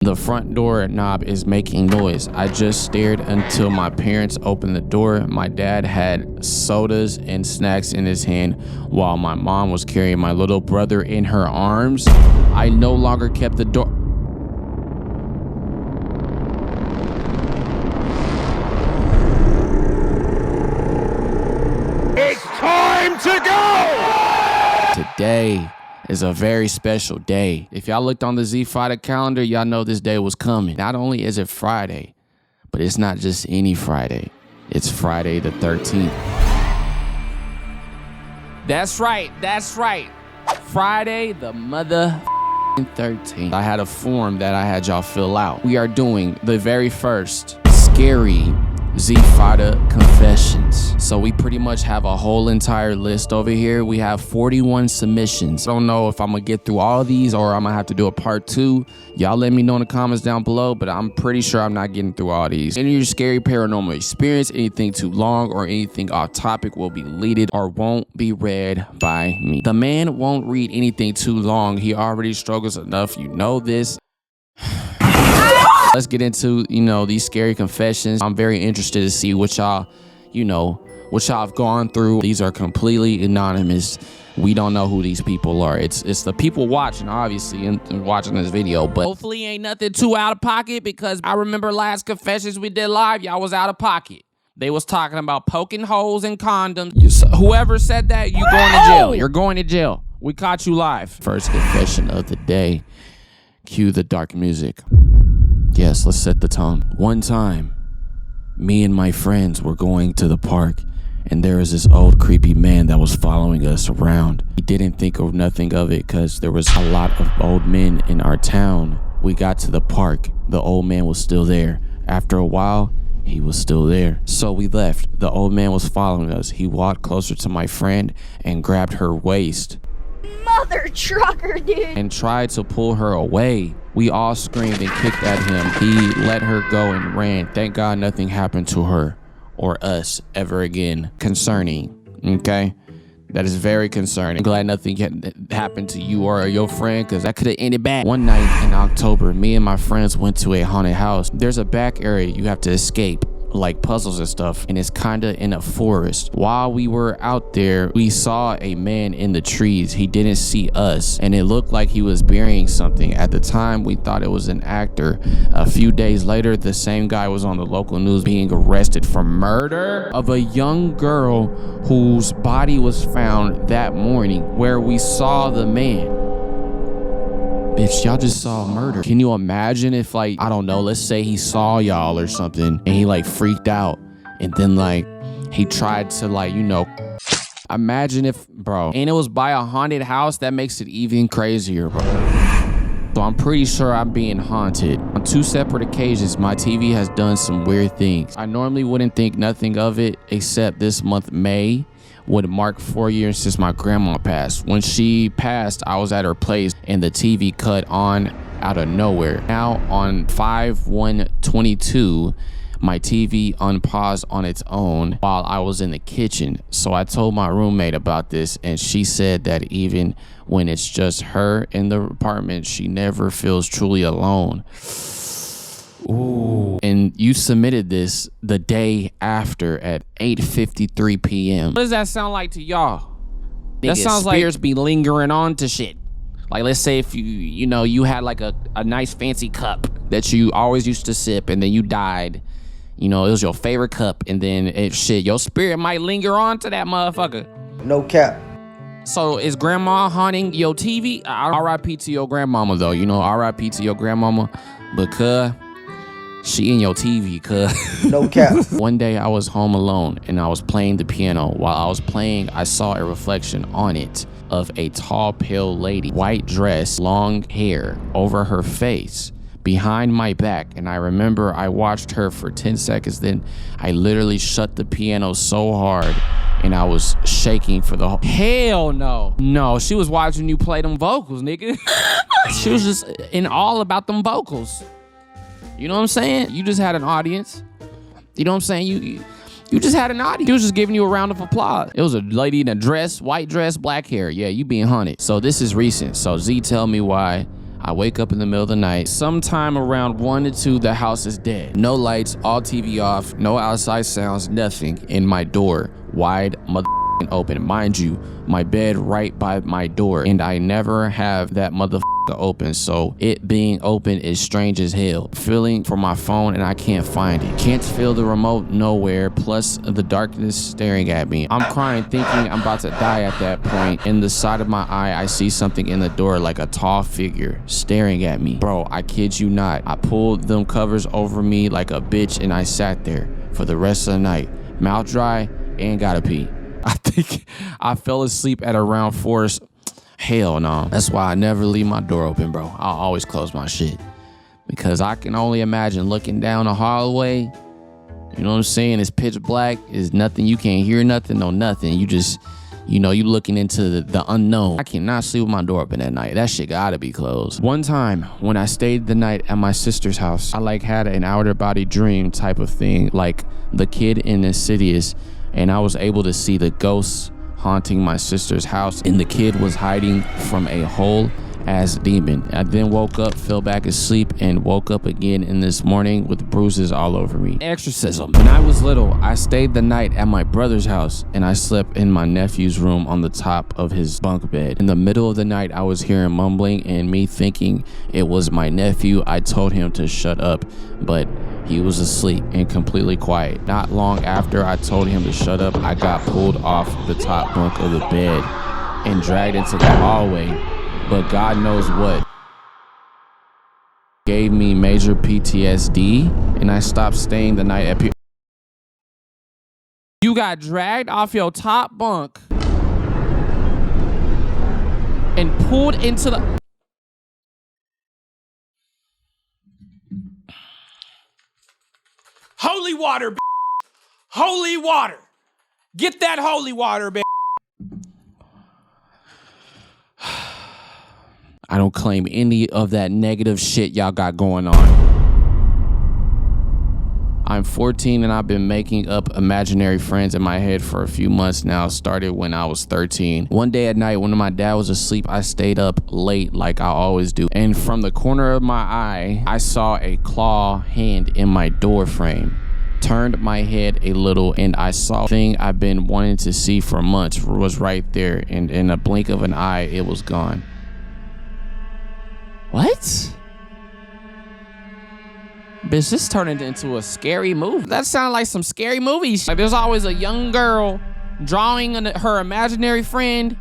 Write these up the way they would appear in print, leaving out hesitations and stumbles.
The front door knob is making noise. I just stared until my parents opened the door. My dad had sodas and snacks in his hand while my mom was carrying my little brother in her arms. I no longer kept the door. It's time to go! Today is a very special day. If y'all looked on the Z Fighter calendar, y'all know this day was coming. Not only is it Friday, but it's not just any Friday. It's Friday the 13th. That's right. Friday the mother 13th. I had a form that I had y'all fill out. We are doing the very first scary Z Fighter confessions. So we pretty much have a whole entire list over here. We have 41 submissions. I don't know if I'm gonna get through all of these or I'm gonna have to do a part 2. Y'all let me know in the comments down below, but I'm pretty sure I'm not getting through all these. Any of your scary paranormal experience, anything too long or anything off topic will be deleted or won't be read by me. The man won't read anything too long. He already struggles enough. You know this. Let's get into, these scary confessions. I'm very interested to see what y'all, what y'all have gone through. These are completely anonymous. We don't know who these people are. It's the people watching, obviously, and watching this video, but hopefully ain't nothing too out of pocket, because I remember last confessions we did live, y'all was out of pocket. They was talking about poking holes in condoms. Whoever said that, you going to jail. You're going to jail. We caught you live. First confession of the day. Cue the dark music. Yes, let's set the tone. One time, me and my friends were going to the park, and there was this old creepy man that was following us around. We didn't think of nothing of it because there was a lot of old men in our town. We got to the park. The old man was still there. After a while, he was still there. So we left. The old man was following us. He walked closer to my friend and grabbed her waist. Mother trucker, dude. And tried to pull her away. We all screamed and kicked at him. He let her go and ran. Thank God nothing happened to her or us ever again. Concerning, okay? That is very concerning. I'm glad nothing happened to you or your friend, because that could have ended bad. One night in October, me and my friends went to a haunted house. There's a back area you have to escape, like puzzles and stuff, and it's kind of in a forest. While we were out there, we saw a man in the trees. He didn't see us, and it looked like he was burying something. At the time, we thought it was an actor. A few days later, the same guy was on the local news being arrested for murder of a young girl whose body was found that morning where we saw the man. Bitch, y'all just saw murder. Can you imagine if, I don't know, let's say he saw y'all or something and he freaked out, and then he tried to imagine if, bro, and it was by a haunted house. That makes it even crazier, bro. So I'm pretty sure I'm being haunted. On 2 separate occasions, my TV has done some weird things. I normally wouldn't think nothing of it, except this month, May, would mark 4 years since my grandma passed. When she passed, I was at her place and the TV cut on out of nowhere. Now on 5/1/22, my TV unpaused on its own while I was in the kitchen. So I told my roommate about this, and she said that even when it's just her in the apartment, she never feels truly alone. Ooh. And you submitted this the day after at 8:53 p.m. What does that sound like to y'all? That sounds like spirits be lingering on to shit. Let's say if you had a nice fancy cup that you always used to sip, and then you died. It was your favorite cup, and then your spirit might linger on to that motherfucker. No cap. So is grandma haunting your TV? R.I.P. to your grandmama though. R.I.P. to your grandmama, because she in your TV, cuz. No cap. One day I was home alone and I was playing the piano. While I was playing, I saw a reflection on it of a tall, pale lady, white dress, long hair over her face, behind my back. And I remember I watched her for 10 seconds. Then I literally shut the piano so hard and I was shaking for the whole. Hell no. No, she was watching you play them vocals, nigga. She was just in all about them vocals. You know what I'm saying? You just had an audience. You know what I'm saying? You just had an audience. He was just giving you a round of applause. It was a lady in a dress, white dress, black hair. Yeah, you being haunted. So this is recent. So Z, tell me why I wake up in the middle of the night. Sometime around 1 to 2, the house is dead. No lights, all TV off, no outside sounds, nothing. In my door, wide open. Mind you, my bed right by my door, and I never have that open, so it being open is strange as hell. Feeling for my phone and I can't find it. Can't feel the remote nowhere, plus the darkness staring at me. I'm crying, thinking I'm about to die at that point. In the side of my eye, I see something in the door, like a tall figure staring at me. Bro, I kid you not. I pulled them covers over me like a bitch and I sat there for the rest of the night. Mouth dry and gotta pee. I think I fell asleep at around 4. Hell no. That's why I never leave my door open, bro. I'll always close my shit. Because I can only imagine looking down a hallway. You know what I'm saying? It's pitch black. It's nothing. You can't hear nothing, no nothing. You just, you know, you looking into the unknown. I cannot sleep with my door open at night. That shit gotta be closed. One time when I stayed the night at my sister's house, I had an outer body dream type of thing, like the kid in Insidious, and I was able to see the ghosts haunting my sister's house, and the kid was hiding from a whole ass demon. I then woke up, fell back asleep, and woke up again in this morning with bruises all over me. Exorcism. When I was little, I stayed the night at my brother's house, and I slept in my nephew's room on the top of his bunk bed. In the middle of the night, I was hearing mumbling, and me thinking it was my nephew, I told him to shut up, but he was asleep and completely quiet. Not long after I told him to shut up, I got pulled off the top bunk of the bed and dragged into the hallway. But God knows what gave me major PTSD, and I stopped staying the night at You got dragged off your top bunk and pulled into the... Holy water, holy water. Get that holy water, baby. I don't claim any of that negative shit y'all got going on. I'm 14 and I've been making up imaginary friends in my head for a few months now. Started when I was 13. One day at night when my dad was asleep, I stayed up late like I always do. And from the corner of my eye, I saw a claw hand in my door frame. Turned my head a little and I saw the thing I've been wanting to see for months was right there. And in a blink of an eye, it was gone. What? Bitch, this turned into a scary movie. That sounded like some scary movies. Like there's always a young girl drawing her imaginary friend,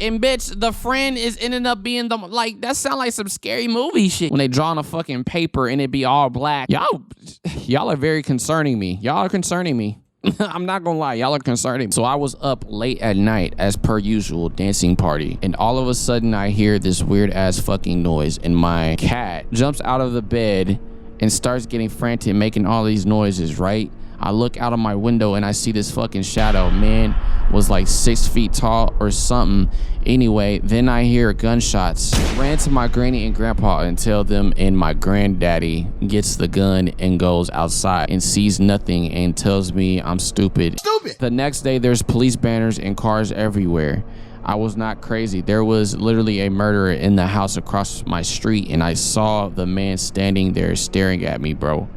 and bitch, the friend is ending up being the, like, that sound like some scary movie shit. When they draw on a fucking paper and it be all black. Y'all are very concerning me. Y'all are concerning me. I'm not gonna lie, y'all are concerning me. So I was up late at night as per usual, dancing party, and all of a sudden I hear this weird ass fucking noise, and my cat jumps out of the bed and starts getting frantic, making all these noises, right? I look out of my window and I see this fucking shadow. Man was like 6 feet tall or something. Anyway, then I hear gunshots. Ran to my granny and grandpa and tell them, and my granddaddy gets the gun and goes outside and sees nothing and tells me I'm stupid. The next day there's police banners and cars everywhere. I was not crazy. There was literally a murderer in the house across my street, and I saw the man standing there staring at me, bro.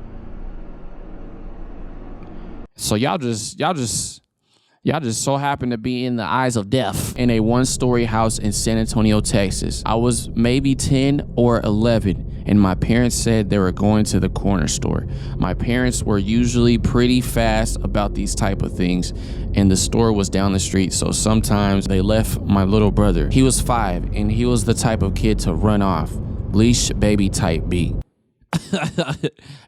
So y'all just so happen to be in the eyes of death in a one-story house in San Antonio, Texas. I was maybe 10 or 11, and my parents said they were going to the corner store. My parents were usually pretty fast about these type of things, and the store was down the street, so sometimes they left my little brother. He was 5, and he was the type of kid to run off. Leash baby type B.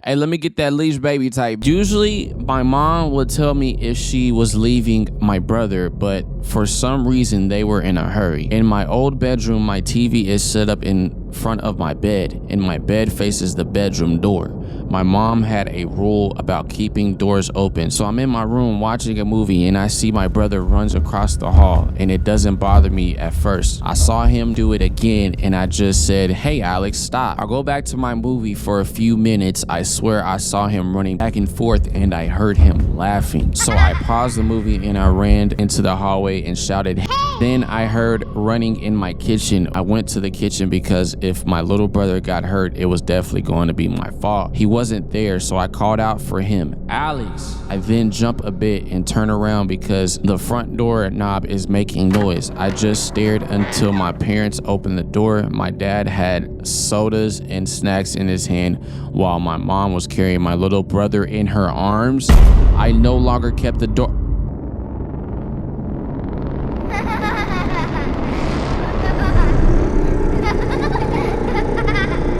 Hey, let me get that leash baby type. Usually my mom would tell me if she was leaving my brother, but for some reason they were in a hurry. In my old bedroom, my TV is set up in front of my bed, and my bed faces the bedroom door. My mom had a rule about keeping doors open, so I'm in my room watching a movie and I see my brother runs across the hall, and it doesn't bother me at first. I saw him do it again and I just said, "Hey Alex, stop." I go back to my movie for a few minutes. I swear I saw him running back and forth and I heard him laughing. So I paused the movie and I ran into the hallway and shouted, "Hey!" Then I heard running in my kitchen. I went to the kitchen because if my little brother got hurt, it was definitely going to be my fault. He wasn't there, so I called out for him, "Alex." I then jump a bit and turn around because the front door knob is making noise. I just stared until my parents opened the door. My dad had sodas and snacks in his hand while my mom was carrying my little brother in her arms. I no longer kept the door.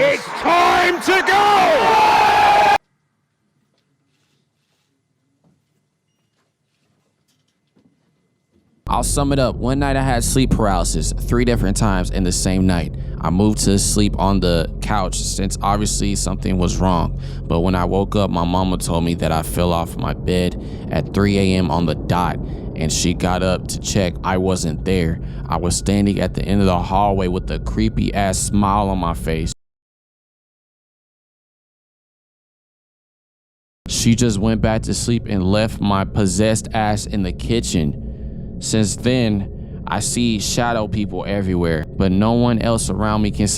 It's time to go! I'll sum it up. One night I had sleep paralysis 3 different times in the same night. I moved to sleep on the couch since obviously something was wrong. But when I woke up, my mama told me that I fell off my bed at 3 a.m. on the dot, and she got up to check. I wasn't there. I was standing at the end of the hallway with a creepy ass smile on my face. She just went back to sleep and left my possessed ass in the kitchen. Since then, I see shadow people everywhere, but no one else around me can see.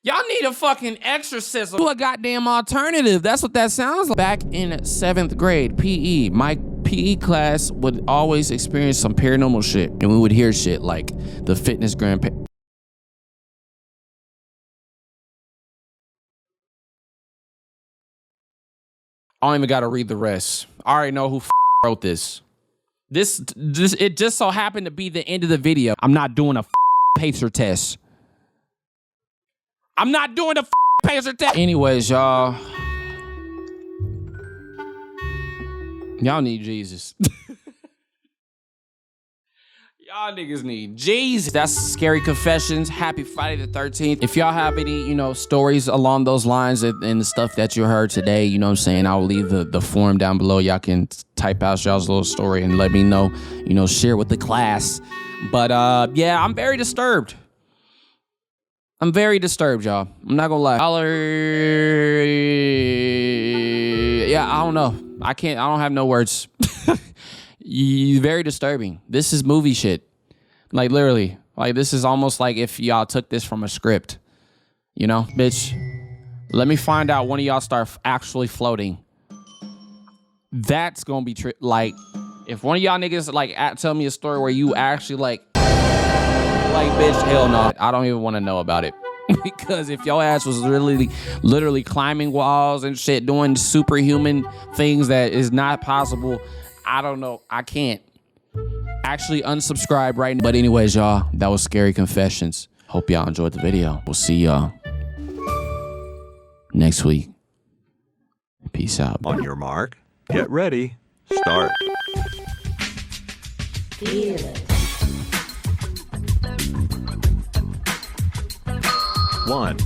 Y'all need a fucking exorcism. Do a goddamn alternative. That's what that sounds like. Back in 7th grade, PE, my PE class would always experience some paranormal shit, and we would hear shit like the fitness grandpa. I don't even gotta read the rest. I already know who wrote this. This it just so happened to be the end of the video. I'm not doing a pacer test. I'm not doing a pacer test. Anyways, y'all need Jesus. Y'all niggas need Jesus. That's Scary Confessions. Happy Friday the 13th. If y'all have any, stories along those lines and the stuff that you heard today, you know what I'm saying, I'll leave the form down below. Y'all can type out y'all's little story and let me know, share with the class. But yeah, I'm very disturbed. I'm very disturbed, y'all. I'm not gonna lie. Yeah, I don't know. I don't have no words. Very disturbing. This is movie shit. Like, literally. Like, this is almost like if y'all took this from a script. Bitch, let me find out one of y'all start actually floating. That's gonna be like, if one of y'all niggas tell me a story where you actually like bitch, hell no. I don't even want to know about it. Because if your ass was literally climbing walls and shit, doing superhuman things that is not possible, I don't know. I can't. Actually unsubscribe right now. But anyways, y'all, that was Scary Confessions. Hope y'all enjoyed the video. We'll see y'all next week. Peace out. On your mark, get ready, start. Feel it. 1,